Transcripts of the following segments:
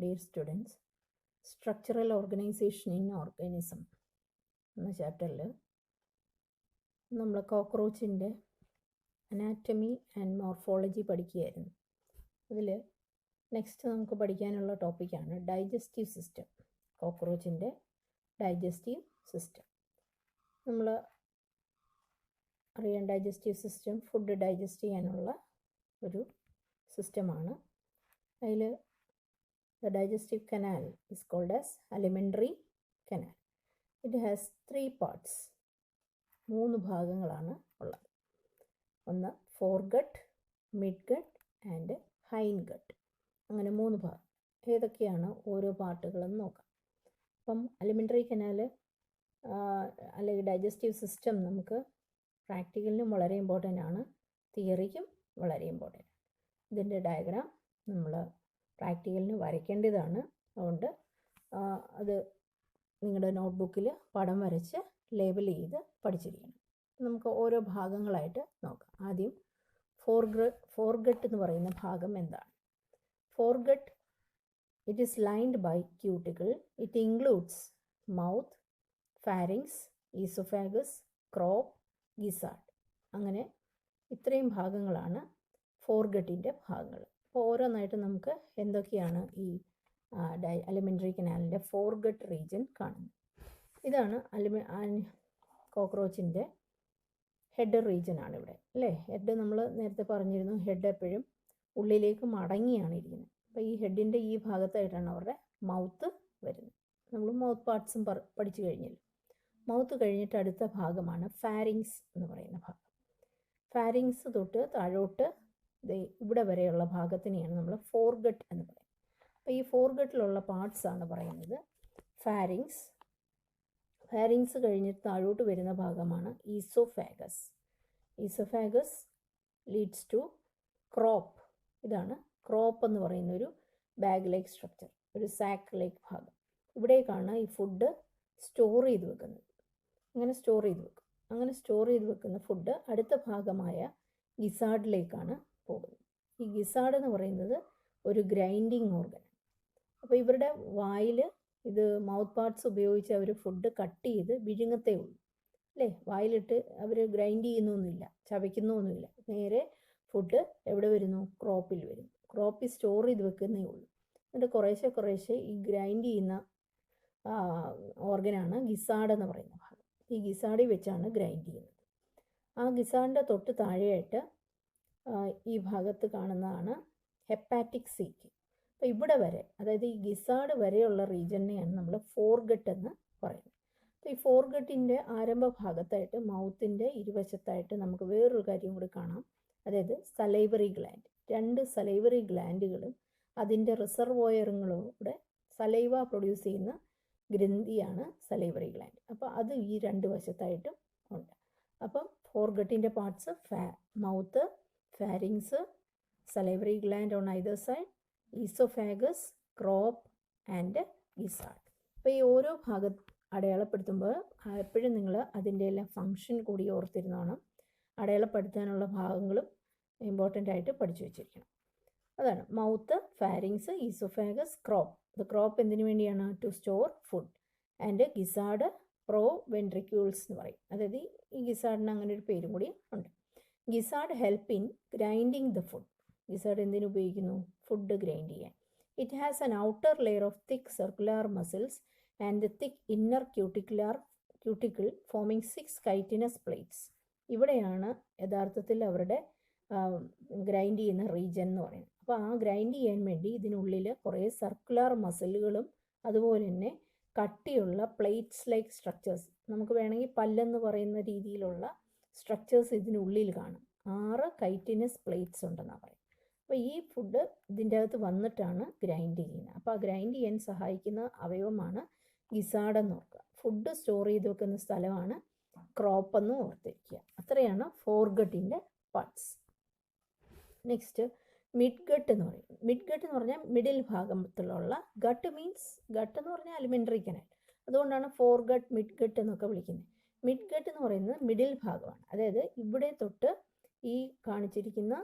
dear students, Structural Organization in Organism എന്ന ചാപ്റ്ററിൽ നമ്മൾ കോക്രോച്ചിൻ്റെ അനാറ്റമി ആൻഡ് മോർഫോളജി പഠിക്കുകയായിരുന്നു. അതിൽ നെക്സ്റ്റ് നമുക്ക് പഠിക്കാനുള്ള ടോപ്പിക്കാണ് ഡൈജസ്റ്റീവ് സിസ്റ്റം. കോക്രോച്ചിൻ്റെ ഡൈജസ്റ്റീവ് സിസ്റ്റം. നമ്മൾ അറിയാം, ഡൈജസ്റ്റീവ് സിസ്റ്റം ഫുഡ് ഡൈജസ്റ്റ് ചെയ്യാനുള്ള ഒരു സിസ്റ്റമാണ്. അതിൽ the digestive canal is called as alimentary canal. It has 3 parts. 3 ഭാഗങ്ങളാണ് ഉള്ളത്. ഒന്ന് foregut, midgut and hindgut. അങ്ങനെ 3 ഭാഗം. ഏതൊക്കെയാണ് ഓരോ പാർട്ടുകളെന്ന് നോക്കാം. അപ്പം അലിമെൻ്ററി കനാൽ അല്ലെങ്കിൽ ഡൈജസ്റ്റീവ് സിസ്റ്റം നമുക്ക് പ്രാക്ടിക്കലിനും വളരെ ഇമ്പോർട്ടൻ്റ് ആണ്, തിയറിക്കും വളരെ ഇമ്പോർട്ടൻ്റ്. ഇതിൻ്റെ ഡയഗ്രാം നമ്മൾ പ്രാക്ടിക്കലിന് വരയ്ക്കേണ്ടതാണ്. അതുകൊണ്ട് അത് നിങ്ങളുടെ നോട്ട്ബുക്കിൽ പടം വരച്ച് ലേബൽ ചെയ്ത് പഠിച്ചിരിക്കണം. നമുക്ക് ഓരോ ഭാഗങ്ങളായിട്ട് നോക്കാം. ആദ്യം ഫോർഗട്ട് എന്ന് പറയുന്ന ഭാഗം എന്താണ്? Foregut, it is lined by cuticle. It includes mouth, pharynx, oesophagus, crop, gizzard. അങ്ങനെ ഇത്രയും ഭാഗങ്ങളാണ് ഫോർഗട്ടിൻ്റെ ഭാഗങ്ങൾ. അപ്പോൾ ഓരോന്നായിട്ട് നമുക്ക് എന്തൊക്കെയാണ് ഈ അലിമെൻ്ററി കനാലിൻ്റെ ഫോർഗട്ട് റീജിയൻ കാണുന്നത്. ഇതാണ് കോക്രോച്ചിൻ്റെ ഹെഡ് റീജിയനാണ് ഇവിടെ, അല്ലേ? ഹെഡ് നമ്മൾ നേരത്തെ പറഞ്ഞിരുന്നു, ഹെഡ് എപ്പോഴും ഉള്ളിലേക്ക് മടങ്ങിയാണ് ഇരിക്കുന്നത്. അപ്പോൾ ഈ ഹെഡിൻ്റെ ഈ ഭാഗത്തായിട്ടാണ് അവരുടെ മൗത്ത് വരുന്നത്. നമ്മൾ മൗത്ത് പാർട്സും പഠിച്ചു കഴിഞ്ഞല്ലോ. മൗത്ത് കഴിഞ്ഞിട്ട് അടുത്ത ഭാഗമാണ് ഫാരിങ്സ് എന്ന് പറയുന്ന ഭാഗം. ഫാരിങ്സ് തൊട്ട് താഴോട്ട് ഇവിടെ വരെയുള്ള ഭാഗത്തിനെയാണ് നമ്മൾ ഫോർഗട്ട് എന്ന് പറയുന്നത്. അപ്പോൾ ഈ ഫോർഗട്ടിലുള്ള പാർട്സ് ആണ് പറയുന്നത് ഫാരിങ്സ്. ഫാരിങ്സ് കഴിഞ്ഞിട്ട് താഴോട്ട് വരുന്ന ഭാഗമാണ് oesophagus. Oesophagus leads to crop. ഇതാണ് ക്രോപ്പ് എന്ന് പറയുന്ന ഒരു ബാഗ് ലൈക്ക് സ്ട്രക്ചർ, ഒരു സാക്ക് ലൈക്ക് ഭാഗം. ഇവിടേക്കാണ് ഈ ഫുഡ് സ്റ്റോർ ചെയ്ത് വെക്കുന്നത്. അങ്ങനെ സ്റ്റോർ ചെയ്ത് വെക്കും. അങ്ങനെ സ്റ്റോർ ചെയ്ത് വെക്കുന്ന ഫുഡ് അടുത്ത ഭാഗമായ ഗിസാർഡിലേക്കാണ് പോകുന്നത്. ഈ ഗിസാർഡ് എന്ന് പറയുന്നത് ഒരു ഗ്രൈൻഡിങ് ഓർഗൻ. അപ്പോൾ ഇവരുടെ വായിൽ ഇത് മൗത്ത് പാർട്സ് ഉപയോഗിച്ച് അവർ ഫുഡ് കട്ട് ചെയ്ത് വിഴുങ്ങത്തേ ഉള്ളൂ, അല്ലേ? വായിലിട്ട് അവർ ഗ്രൈൻഡ് ചെയ്യുന്നൊന്നുമില്ല, ചവയ്ക്കുന്നൊന്നുമില്ല. നേരെ ഫുഡ് എവിടെ വരുന്നു? ക്രോപ്പിൽ വരും. ക്രോപ്പിൽ സ്റ്റോർ ചെയ്ത് വെക്കുന്നേ ഉള്ളൂ. എന്നിട്ട് കുറേശ്ശെ കുറേശ്ശെ ഈ ഗ്രൈൻഡ് ചെയ്യുന്ന ഓർഗനാണ് ഗിസാർഡ് എന്ന് പറയുന്ന ഭാഗം. ഈ ഗിസാർഡിൽ വെച്ചാണ് ഗ്രൈൻഡ് ചെയ്യുന്നത്. ആ ഗിസാർഡിൻ്റെ തൊട്ട് താഴെയായിട്ട് ഈ ഭാഗത്ത് കാണുന്നതാണ് ഹെപ്പാറ്റിക് സീക്ക്. അപ്പോൾ ഇവിടെ വരെ, അതായത് ഈ ഗിസാർഡ് വരെയുള്ള റീജിയനെയാണ് നമ്മൾ ഫോർഗട്ട് എന്ന് പറയുന്നത്. അപ്പോൾ ഈ ഫോർഗട്ടിൻ്റെ ആരംഭ ഭാഗത്തായിട്ട് മൗത്തിൻ്റെ ഇരുവശത്തായിട്ട് നമുക്ക് വേറൊരു കാര്യം കൂടി കാണാം. അതായത് സലൈവറി ഗ്ലാൻഡ്. 2 സലൈവറി ഗ്ലാൻഡുകളും അതിൻ്റെ റിസർവോയറുകളും കൂടെ സലൈവ പ്രൊഡ്യൂസ് ചെയ്യുന്ന ഗ്രന്ഥിയാണ് സലൈവറി ഗ്ലാൻഡ്. അപ്പോൾ അത് ഈ 2 വശത്തായിട്ടും ഉണ്ട്. അപ്പം ഫോർഗട്ടിൻ്റെ parts mouth, pharynx, salivary gland on either side, esophagus, crop and gizzard. അപ്പോൾ ഈ ഓരോ ഭാഗം അടയാളപ്പെടുത്തുമ്പോൾ എപ്പോഴും നിങ്ങൾ അതിൻ്റെ എല്ലാം ഫങ്ഷൻ കൂടി ഓർത്തിരുന്നോണം. അടയാളപ്പെടുത്താനുള്ള ഭാഗങ്ങളും ഇമ്പോർട്ടൻ്റ് ആയിട്ട് പഠിച്ചു വെച്ചിരിക്കണം. അതാണ് മൗത്ത്, ഫാരിങ്സ്, ഈസോഫാഗസ്, ക്രോപ്പ്. ഇത് ക്രോപ്പ് എന്തിനു വേണ്ടിയാണ്? To store food. And gizzard proventriculus എന്ന് പറയും. അതായത് ഈ ഗിസാർഡിന് അങ്ങനെ ഒരു പേരും കൂടി ഉണ്ട്. Gizzard help in grinding the food. Gizzard എന്തിനു ഉപയോഗിക്കുന്നു? ഫുഡ് ഗ്രൈൻഡ് ചെയ്യാൻ. It has an outer layer of thick circular muscles and the thick inner cuticle forming 6 chitinous plates. ഇവിടെയാണ് യഥാർത്ഥത്തിൽ അവരുടെ ഗ്രൈൻഡ് ചെയ്യുന്ന റീജിയൻ എന്ന് പറയുന്നത്. അപ്പോൾ ആ ഗ്രൈൻഡ് ചെയ്യാൻ വേണ്ടി ഇതിനുള്ളിൽ കുറേ സർക്കുലർ മസിലുകളും അതുപോലെ തന്നെ കട്ടിയുള്ള പ്ലേറ്റ്സ് ലൈക്ക് സ്ട്രക്ചേഴ്സ്, നമുക്ക് വേണമെങ്കിൽ പല്ലെന്ന് പറയുന്ന രീതിയിലുള്ള സ്ട്രക്ചേഴ്സ് ഇതിനുള്ളിൽ കാണും. 6 കൈറ്റിനസ് പ്ലേറ്റ്സ് ഉണ്ടെന്നാണ് പറയും. അപ്പോൾ ഈ ഫുഡ് ഇതിൻ്റെ അകത്ത് വന്നിട്ടാണ് ഗ്രൈൻഡ് ചെയ്യുന്നത്. അപ്പോൾ ആ ഗ്രൈൻഡ് ചെയ്യാൻ സഹായിക്കുന്ന അവയവമാണ് ഗിസാർഡ് എന്ന് ഓർക്കുക. ഫുഡ് സ്റ്റോർ ചെയ്ത് വെക്കുന്ന സ്ഥലമാണ് ക്രോപ്പ് എന്ന് ഓർത്തിരിക്കുക. അത്രയാണ് ഫോർഗട്ടിൻ്റെ പാർട്സ്. നെക്സ്റ്റ് മിഡ്ഗട്ട് എന്ന് പറയും. മിഡ്ഗട്ട് എന്ന് പറഞ്ഞാൽ മിഡിൽ ഭാഗത്തിലുള്ള, ഗട്ട് മീൻസ്, ഗട്ട് എന്ന് പറഞ്ഞാൽ അലിമെൻ്ററി കനാൽ. അതുകൊണ്ടാണ് ഫോർഗട്ട്, മിഡ്ഗട്ട് എന്നൊക്കെ വിളിക്കുന്നത്. മിഡ്ഗട്ട് എന്ന് പറയുന്നത് മിഡിൽ ഭാഗമാണ്. അതായത് ഇവിടെ തൊട്ട് ഈ കാണിച്ചിരിക്കുന്ന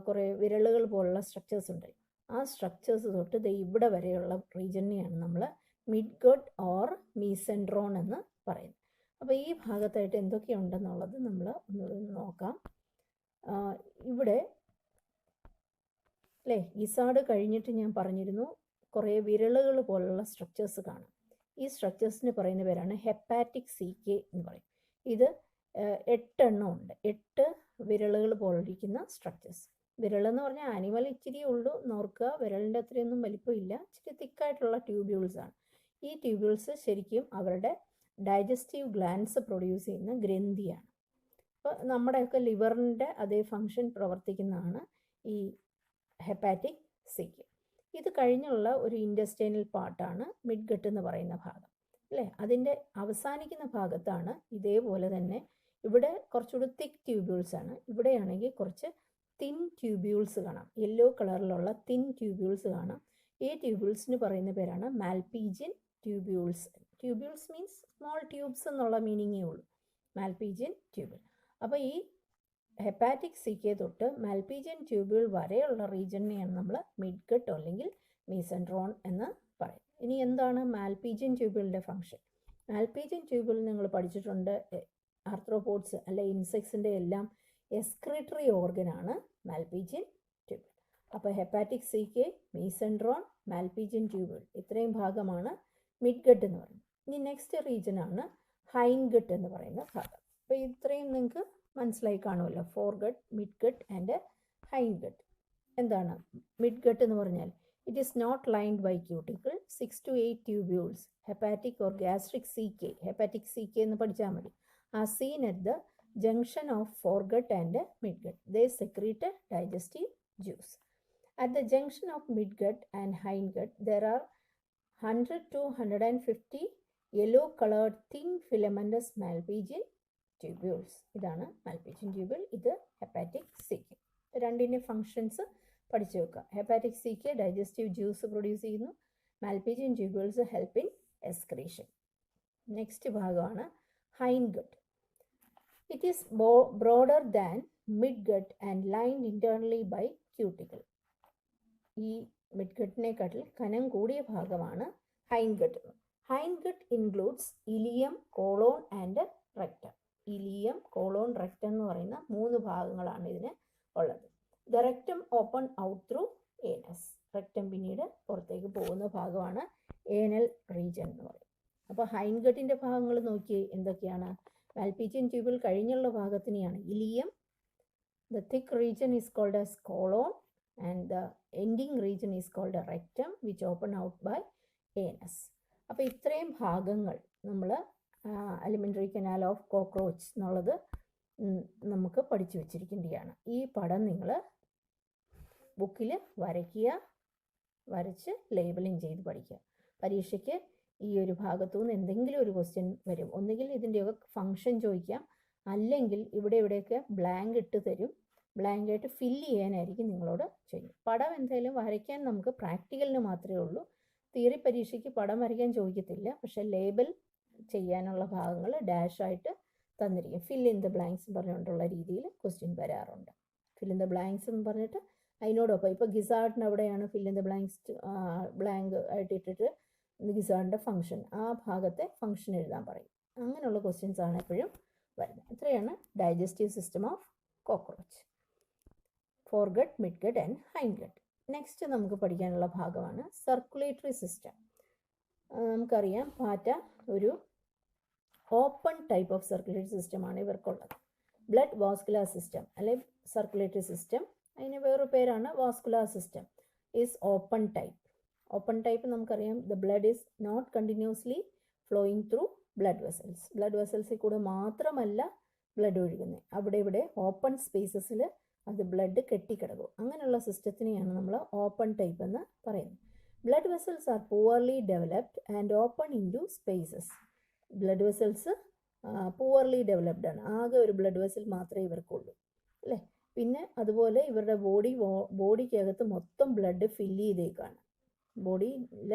കുറേ വിരലുകൾ പോലുള്ള സ്ട്രക്ചേഴ്സ് ഉണ്ട്. ആ സ്ട്രക്ചേഴ്സ് തൊട്ട് ദേ ഇവിടെ വരെയുള്ള റീജിയനെയാണ് നമ്മൾ മിഡ് ഗട്ട് ഓർ മീസെൻട്രോൺ എന്ന് പറയുന്നത്. അപ്പോൾ ഈ ഭാഗത്തായിട്ട് എന്തൊക്കെയുണ്ടെന്നുള്ളത് നമ്മൾ ഒന്ന് നോക്കാം. ഇവിടെ അല്ലേ, ഗിസാർഡ് കഴിഞ്ഞിട്ട് ഞാൻ പറഞ്ഞിരുന്നു കുറേ വിരലുകൾ പോലുള്ള സ്ട്രക്ചേഴ്സ് കാണാം. ഈ സ്ട്രക്ചേഴ്സിന് പറയുന്ന പേരാണ് ഹെപ്പാറ്റിക് CK എന്ന് പറയും. ഇത് 8 എണ്ണം ഉണ്ട്. 8 വിരലുകൾ പോലിരിക്കുന്ന സ്ട്രക്ചേഴ്സ്. വിരലെന്ന് പറഞ്ഞാൽ ആനിമൽ ഇച്ചിരി ഉള്ളൂ നോർക്കുക, വിരലിൻ്റെ അത്രയൊന്നും വലിപ്പമില്ല, ഇച്ചിരി തിക്കായിട്ടുള്ള ട്യൂബ്യൂൾസ് ആണ്. ഈ ട്യൂബ്യൂൾസ് ശരിക്കും അവരുടെ ഡൈജസ്റ്റീവ് ഗ്ലാൻസ് പ്രൊഡ്യൂസ് ചെയ്യുന്ന ഗ്രന്ഥിയാണ്. അപ്പോൾ നമ്മുടെയൊക്കെ ലിവറിൻ്റെ അതേ ഫങ്ഷൻ പ്രവർത്തിക്കുന്നതാണ് ഈ ഹെപ്പാറ്റിക് CK. ഇത് കഴിഞ്ഞുള്ള ഒരു ഇൻറ്റസ്റ്റൈനൽ പാർട്ടാണ് മിഡ് ഗട്ട് എന്ന് പറയുന്ന ഭാഗം അല്ലേ. അതിൻ്റെ അവസാനിക്കുന്ന ഭാഗത്താണ് ഇതേപോലെ തന്നെ ഇവിടെ കുറച്ചുകൂടി തിക്ക് ട്യൂബ്യൂൾസ് ആണ്. ഇവിടെയാണെങ്കിൽ കുറച്ച് തിൻ ട്യൂബ്യൂൾസ് കാണാം, യെല്ലോ കളറിലുള്ള തിൻ ട്യൂബ്യൂൾസ് കാണാം. ഈ ട്യൂബ്യൂൾസിന് പറയുന്ന പേരാണ് Malpighian tubules. Tubules means small tubes എന്നുള്ള മീനിങ്ങേ ഉള്ളൂ, മാൽപീജിയൻ ട്യൂബ്യൂൾ. അപ്പോൾ ഈ ഹെപ്പാറ്റിക് CK തൊട്ട് മാൽപീജിയൻ ട്യൂബ്യൂൾ വരെയുള്ള റീജിയനെയാണ് നമ്മൾ മിഡ് ഗട്ട് അല്ലെങ്കിൽ മീസെൻട്രോൺ എന്ന് പറയും. ഇനി എന്താണ് മാൽപീജിയൻ ട്യൂബ്യൂളിൻ്റെ ഫംഗ്ഷൻ? മാൽപീജിയൻ ട്യൂബ്യൂൾ നിങ്ങൾ പഠിച്ചിട്ടുണ്ട്, ആർത്രോപോഡ്സ് അല്ലെ ഇൻസെക്ട്സിൻ്റെ എല്ലാം എക്സ്ക്രീറ്ററി ഓർഗനാണ് മാൽപീജിയൻ ട്യൂബ്യൂൾ. അപ്പോൾ ഹെപ്പാറ്റിക് CK, മീസെൻട്രോൺ, മാൽപീജിയൻ ട്യൂബ്യൂൾ ഇത്രയും ഭാഗമാണ് മിഡ് ഗട്ട് എന്ന് പറയുന്നത്. ഇനി നെക്സ്റ്റ് റീജിയനാണ് ഹൈൻ ഗട്ട് എന്ന് പറയുന്ന ഭാഗം. അപ്പോൾ ഇത്രയും നിങ്ങൾക്ക് മനസ്സിലായി കാണുമല്ലോ, fore gut, mid gut and hind gut. എന്താണ് മിഡ് ഗട്ട് എന്ന് പറഞ്ഞാൽ? It is not lined by cuticle, 6 to 8 tubules, hepatic or gastric CK, hepatic CK എന്ന് പഠിച്ചാൽ മതി, are seen at the junction of foregut and midgut. They secrete digestive juice. At the junction of midgut and hindgut, there are 100 to 150 yellow colored thin filamentous malpighian tubules. ഇതാണ് malpighian tubule, ഇത് hepatic CK. രണ്ടിൻ്റെ functions പഠിച്ചു വെക്കുക. Hepatic CK digestive juice produce ചെയ്യുന്നു, Malpighian tubules help in excretion. Next ഭാഗമാണ് hindgut. It is broader than midgut and lined internally by cuticle. ഈ മിഡ്ഗട്ടിനെക്കാട്ടിൽ കനം കൂടിയ ഭാഗമാണ് ഹൈൻഗട്ട്. ഹൈൻഗട്ട് includes ileum, colon and rectum. Ileum, colon, rectum എന്ന് പറയുന്ന 3 ഭാഗങ്ങളാണ് ഇതിന് ഉള്ളത്. The rectum open out through anus. Rectum പിന്നീട് പുറത്തേക്ക് പോകുന്ന ഭാഗമാണ് ഏനൽ റീജിയൻ എന്ന് പറയും. അപ്പോൾ ഹൈൻഗട്ടിൻ്റെ ഭാഗങ്ങൾ നോക്കിയേ എന്തൊക്കെയാണ്? മാൽപീജിയൻ ട്യൂബിൾ കഴിഞ്ഞുള്ള ഭാഗത്തിനെയാണ് ileum, the thick region is called as colon and the ending region is called a rectum which open out by anus. അപ്പോൾ ഇത്രയും ഭാഗങ്ങൾ നമ്മൾ അലിമെൻ്ററി കനാൽ ഓഫ് കോക്രോച്ച് എന്നുള്ളത് നമുക്ക് പഠിച്ചു വച്ചിരിക്കേണ്ടതാണ്. ഈ പടം നിങ്ങൾ ബുക്കിൽ വരയ്ക്കുക, വരച്ച് ലേബലിംഗ് ചെയ്ത് പഠിക്കുക. പരീക്ഷയ്ക്ക് ഈ ഒരു ഭാഗത്തു നിന്ന് എന്തെങ്കിലും ഒരു ക്വസ്റ്റ്യൻ വരും. ഒന്നുകിൽ ഇതിൻ്റെയൊക്കെ ഫങ്ഷൻ ചോദിക്കാം, അല്ലെങ്കിൽ ഇവിടെയൊക്കെ ബ്ലാങ്ക് ഇട്ട് തരും. ബ്ലാങ്കായിട്ട് ഫില്ല് ചെയ്യാനായിരിക്കും നിങ്ങളോട് ചോദിക്കും. പടം എന്തായാലും വരയ്ക്കാൻ നമുക്ക് പ്രാക്ടിക്കലിന് മാത്രമേ ഉള്ളൂ. തിയറി പരീക്ഷയ്ക്ക് പടം വരയ്ക്കാൻ ചോദിക്കത്തില്ല. പക്ഷേ ലേബൽ ചെയ്യാനുള്ള ഭാഗങ്ങൾ ഡാഷായിട്ട് തന്നിരിക്കും. ഫിൽ ഇൻ ദ ബ്ലാങ്ക്സ് പറഞ്ഞുകൊണ്ടുള്ള രീതിയിൽ ക്വസ്റ്റ്യൻ വരാറുണ്ട്. ഫിൽ ഇൻ ദ ബ്ലാങ്ക്സ് എന്ന് പറഞ്ഞിട്ട് അതിനോടൊപ്പം ഇപ്പോൾ ഗിസാർഡിന് അവിടെയാണ് fill in the blanks blank ആയിട്ട് ഇട്ടിട്ട് ഗിസാർഡിൻ്റെ ഫംഗ്ഷൻ, ആ ഭാഗത്തെ ഫംഗ്ഷൻ എഴുതാൻ പറയും. അങ്ങനെയുള്ള ക്വസ്റ്റ്യൻസ് ആണ് എപ്പോഴും വരുന്നത്. ഇത്രയാണ് digestive system of cockroach. Forget, midgut and ഹൈൻഗട്ട്. Next നമുക്ക് പഠിക്കാനുള്ള ഭാഗമാണ് സർക്കുലേറ്ററി സിസ്റ്റം. നമുക്കറിയാം പാറ്റ ഒരു ഓപ്പൺ ടൈപ്പ് ഓഫ് സർക്കുലേറ്ററി സിസ്റ്റമാണ് ഇവർക്കുള്ളത്. ബ്ലഡ് വാസ്കുലാർ സിസ്റ്റം അല്ലെ സർക്കുലേറ്ററി സിസ്റ്റം, അതിന് വേറൊരു പേരാണ് vascular system, is open type. Open type നമുക്കറിയാം, the blood is not continuously flowing through blood vessels. Blood വെസൽസിൽ കൂടെ മാത്രമല്ല ബ്ലഡ് ഒഴുകുന്നത്, അവിടെ ഇവിടെ ഓപ്പൺ സ്പേസസിൽ അത് ബ്ലഡ് കെട്ടിക്കിടക്കും. അങ്ങനെയുള്ള സിസ്റ്റത്തിനെയാണ് നമ്മൾ ഓപ്പൺ ടൈപ്പ് എന്ന് പറയുന്നത്. Blood vessels are poorly developed and open into spaces. Blood vessels poorly developed ആണ്. ആകെ ഒരു ബ്ലഡ് വെസൽ മാത്രമേ ഇവർക്കുള്ളൂ അല്ലേ. പിന്നെ അതുപോലെ ഇവരുടെ ബോഡിക്കകത്ത് മൊത്തം ബ്ലഡ് ഫില്ല് ചെയ്തേക്കാണ്. ബോഡിയിൽ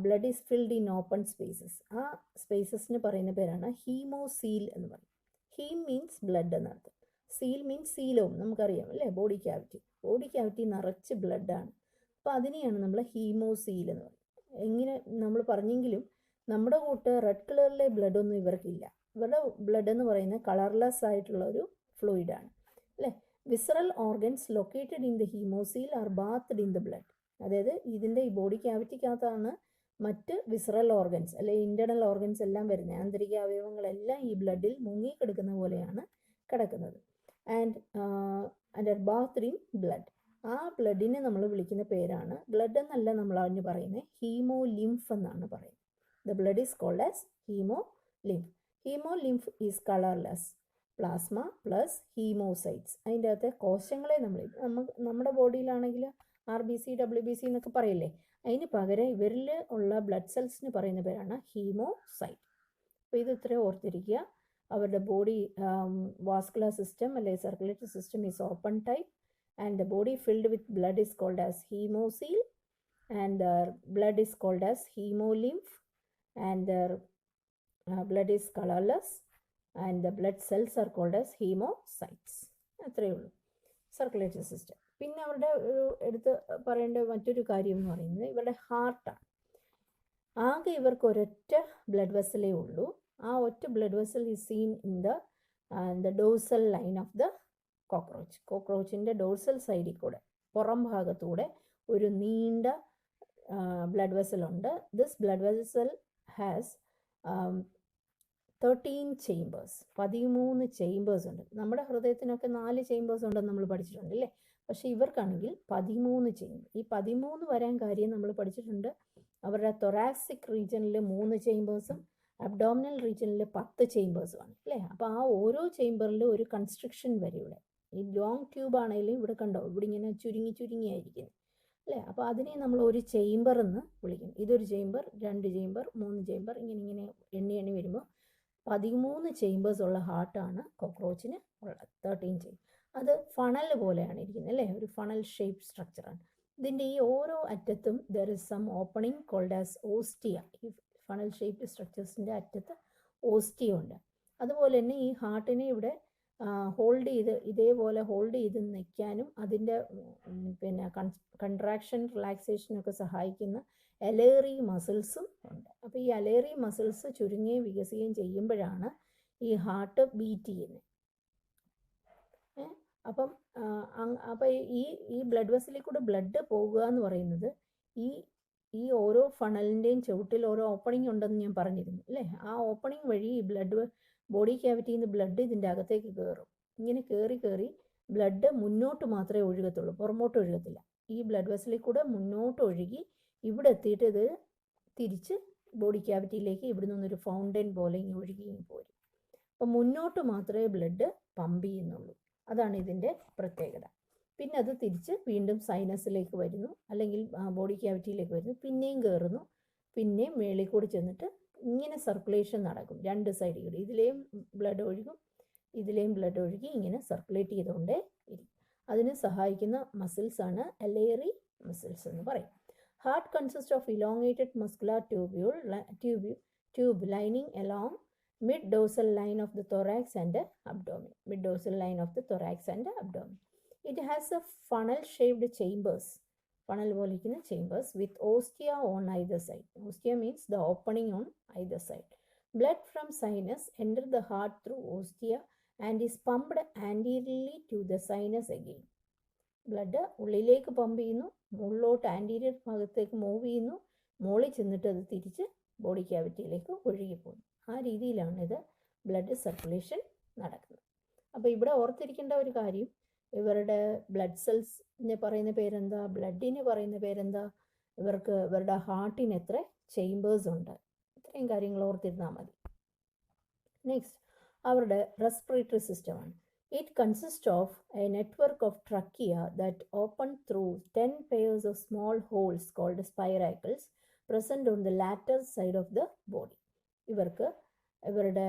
blood is filled in open spaces. ആ സ്പേസസിന് പറയുന്ന പേരാണ് ഹീമോസീൽ എന്ന് പറയും. ഹീം മീൻസ് ബ്ലഡ് എന്നർത്ഥം, സീൽ മീൻസ് സീലോം നമുക്കറിയാം അല്ലേ, ബോഡി ക്യാവിറ്റി. ബോഡി ക്യാവിറ്റി നിറച്ച് ബ്ലഡാണ്. അപ്പോൾ അതിനെയാണ് നമ്മൾ ഹീമോസീൽ എന്ന് പറയുന്നത്. എങ്ങനെ നമ്മൾ പറഞ്ഞെങ്കിലും നമ്മുടെ കൂട്ട് റെഡ് കളറിലെ ബ്ലഡൊന്നും ഇവർക്കില്ല. ഇവരുടെ ബ്ലഡ് എന്ന് പറയുന്നത് കളർലെസ് ആയിട്ടുള്ള ഒരു ഫ്ലൂയിഡാണ് അല്ലേ. Visceral organs located in the haemocoel are bathed in the blood. അതായത് ഇതിൻ്റെ ഈ ബോഡി ക്യാവിറ്റിക്കകത്താണ് മറ്റ് വിസറൽ ഓർഗൻസ് അല്ലെ ഇൻറ്റേർണൽ ഓർഗൻസ് എല്ലാം വരുന്നത്. ആന്തരിക അവയവങ്ങളെല്ലാം ഈ ബ്ലഡിൽ മുങ്ങിക്കിടക്കുന്ന പോലെയാണ് കിടക്കുന്നത്. And bathed in blood. ആ ബ്ലഡിനെ നമ്മൾ വിളിക്കുന്ന പേരാണ്, ബ്ലഡ് എന്നല്ല നമ്മൾ അതിന് പറയുന്നത്, ഹീമോലിംഫ് എന്നാണ് പറയുന്നത്. The blood is called as haemolymph. Haemolymph is colourless plasma plus haemocytes. അതിൻ്റെ അകത്തെ കോശങ്ങളെ നമ്മുടെ ബോഡിയിലാണെങ്കിൽ RBC WBC എന്നൊക്കെ പറയില്ലേ, അതിന് പകരം ഇവരിൽ ഉള്ള ബ്ലഡ് സെൽസിന് പറയുന്ന പേരാണ് ഹീമോസൈറ്റ്. അപ്പോൾ ഇത് ഇത്രയും ഓർത്തിരിക്കുക. അവരുടെ ബോഡി വാസ്കുലർ സിസ്റ്റം അല്ലെ circulatory system is open type and the body filled with blood is called as hemocoel and their blood is called as hemolymph and their blood is colorless and the blood cells are called as hemocytes. അത്രയേ ഉള്ളൂ circulatory system. പിന്നെ അവരുടെ ഒരു എടുത്ത് പറയേണ്ട മറ്റൊരു കാര്യം എന്ന് പറയുന്നത് ഇവരുടെ ഹാർട്ടാണ്. ആകെ ഇവർക്ക് ഒരൊറ്റ ബ്ലഡ് വെസലേ ഉള്ളൂ. ആ ഒറ്റ blood vessel is seen in the dorsal line of the കോക്രോച്ചിൻ്റെ ഡോഴ്സൽ സൈഡിൽ കൂടെ പുറം ഭാഗത്തൂടെ ഒരു നീണ്ട ബ്ലഡ് വെസലുണ്ട്. This blood vessel has 13 chambers. 13 chambers ഉണ്ട്. നമ്മുടെ ഹൃദയത്തിനൊക്കെ 4 ചേമ്പേഴ്സ് ഉണ്ടെന്ന് നമ്മൾ പഠിച്ചിട്ടുണ്ട് അല്ലേ. പക്ഷേ ഇവർക്കാണെങ്കിൽ 13 ചേമ്പർ. ഈ 13 വരാൻ കാര്യം നമ്മൾ പഠിച്ചിട്ടുണ്ട്. അവരുടെ തൊറാസിക് റീജിയനിൽ 3 ചേമ്പേഴ്സും അബ്ഡോമിനൽ റീജിയനിൽ 10 ചേമ്പേഴ്സുമാണ് അല്ലേ. അപ്പോൾ ആ ഓരോ ചേമ്പറിലും ഒരു കൺസ്ട്രക്ഷൻ വരും. ഇവിടെ ഈ ലോങ് ട്യൂബ് ആണെങ്കിലും ഇവിടെ കണ്ടോ, ഇവിടെ ഇങ്ങനെ ചുരുങ്ങിയായിരിക്കുന്നത് അല്ലേ. അപ്പോൾ അതിനെ നമ്മൾ ഒരു ചേമ്പർ എന്ന് വിളിക്കും. ഇതൊരു ചേമ്പർ, 2 ചേമ്പർ, 3 ചേമ്പർ, ഇങ്ങനെ എണ്ണി വരുമ്പോൾ 13 ചേമ്പേഴ്സ് ഉള്ള ഹാർട്ടാണ് കോക്രോച്ചിന് ഉള്ളത്. 13 ചേമ്പർ. അത് ഫണൽ പോലെയാണ് ഇരിക്കുന്നത് അല്ലേ, ഒരു ഫണൽ ഷേപ്പ് സ്ട്രക്ചറാണ്. ഇതിൻ്റെ ഈ ഓരോ അറ്റത്തും there is some opening called as ostia. ഈ ഫണൽ ഷേപ്ഡ് സ്ട്രക്ചേഴ്സിൻ്റെ അറ്റത്ത് ഓസ്റ്റിയ ഉണ്ട്. അതുപോലെ തന്നെ ഈ ഹാർട്ടിനെ ഇവിടെ ഇതേപോലെ ഹോൾഡ് ചെയ്ത് നിൽക്കാനും അതിൻ്റെ പിന്നെ കൺട്രാക്ഷൻ റിലാക്സേഷനൊക്കെ സഹായിക്കുന്ന അലേറി മസിൽസും ഉണ്ട്. അപ്പോൾ ഈ അലേറി മസിൽസ് ചുരുങ്ങുകയും വികസിക്കുകയും ചെയ്യുമ്പോഴാണ് ഈ ഹാർട്ട് ബീറ്റ് ചെയ്യുന്നത്. അപ്പം ഈ ബ്ലഡ് വെസലിൽ കൂടെ ബ്ലഡ് പോകുക എന്ന് പറയുന്നത് ഈ ഓരോ ഫണലിൻ്റെയും ചുവട്ടിൽ ഓരോ ഓപ്പണിംഗ് ഉണ്ടെന്ന് ഞാൻ പറഞ്ഞിരുന്നു അല്ലേ. ആ ഓപ്പണിംഗ് വഴി ഈ ബോഡി ക്യാവിറ്റിയിൽ നിന്ന് ബ്ലഡ് ഇതിൻ്റെ അകത്തേക്ക് കയറും. ഇങ്ങനെ കയറി ബ്ലഡ് മുന്നോട്ട് മാത്രമേ ഒഴുകത്തുള്ളൂ, പുറമോട്ട് ഒഴുകത്തില്ല. ഈ ബ്ലഡ് വെസലിൽ കൂടെ മുന്നോട്ട് ഒഴുകി ഇവിടെ എത്തിയിട്ട് ഇത് തിരിച്ച് ബോഡി ക്യാവിറ്റിയിലേക്ക് ഇവിടെ നിന്നൊരു ഫൗണ്ടൻ പോലെ ഇങ്ങനെ ഒഴുകി പോരും. അപ്പം മുന്നോട്ട് മാത്രമേ ബ്ലഡ് പമ്പ് ചെയ്യുന്നുള്ളൂ. അതാണ് ഇതിൻ്റെ പ്രത്യേകത. പിന്നെ അത് തിരിച്ച് വീണ്ടും സൈനസിലേക്ക് വരുന്നു, അല്ലെങ്കിൽ ബോഡി ക്യാവിറ്റിയിലേക്ക് വരുന്നു, പിന്നെയും കയറുന്നു, പിന്നെയും മേളിൽ കൂടി ചെന്നിട്ട് ഇങ്ങനെ സർക്കുലേഷൻ നടക്കും. 2 സൈഡിൽ കൂടി ഇതിലെയും ബ്ലഡ് ഒഴുകും, ഇതിലെയും ബ്ലഡ് ഒഴുകി ഇങ്ങനെ സർക്കുലേറ്റ് ചെയ്തുകൊണ്ടേ ഇരിക്കും. അതിന് സഹായിക്കുന്ന മസിൽസാണ് അലേറി മസിൽസ് എന്ന് പറയും. Heart consist of elongated muscular tube lining along mid dorsal line of the thorax and abdomen. Mid dorsal line of the thorax and abdomen. It has a funnel shaped chambers. Funnel പോലിരിക്കുന്ന chambers with ostia on either side. Ostia means the opening on either side. Blood from sinus enter the heart through ostia and is pumped anteriorly to the sinus again. Blood ഉള്ളിലേക്ക് pump ചെയ്യുന്നു, മുകളിലോട്ട് anterior ഭാഗത്തേക്ക് move ചെയ്യുന്നു, മുകളിൽ ചെന്നിട്ട് അത് തിരിച്ച് body ക്യാവിറ്റിയിലേക്ക് ഒഴുകിപ്പോകുന്നു. ആ രീതിയിലാണ് ഇത് ബ്ലഡ് സർക്കുലേഷൻ നടക്കുന്നത്. അപ്പോൾ ഇവിടെ ഓർത്തിരിക്കേണ്ട ഒരു കാര്യം, ഇവരുടെ ബ്ലഡ് സെൽസിന് പറയുന്ന പേരെന്താ, ബ്ലഡിന് പറയുന്ന പേരെന്താ, ഇവരുടെ ഹാർട്ടിന് എത്ര ചേമ്പേഴ്സ് ഉണ്ട്, ഇത്രയും കാര്യങ്ങൾ ഓർത്തിരുന്നാൽ മതി. നെക്സ്റ്റ് അവരുടെ റെസ്പിറേറ്ററി സിസ്റ്റമാണ്. It consists of a network of trachea that open through 10 pairs of small holes called spiracles present on the lateral side of the body. ഇവരുടെ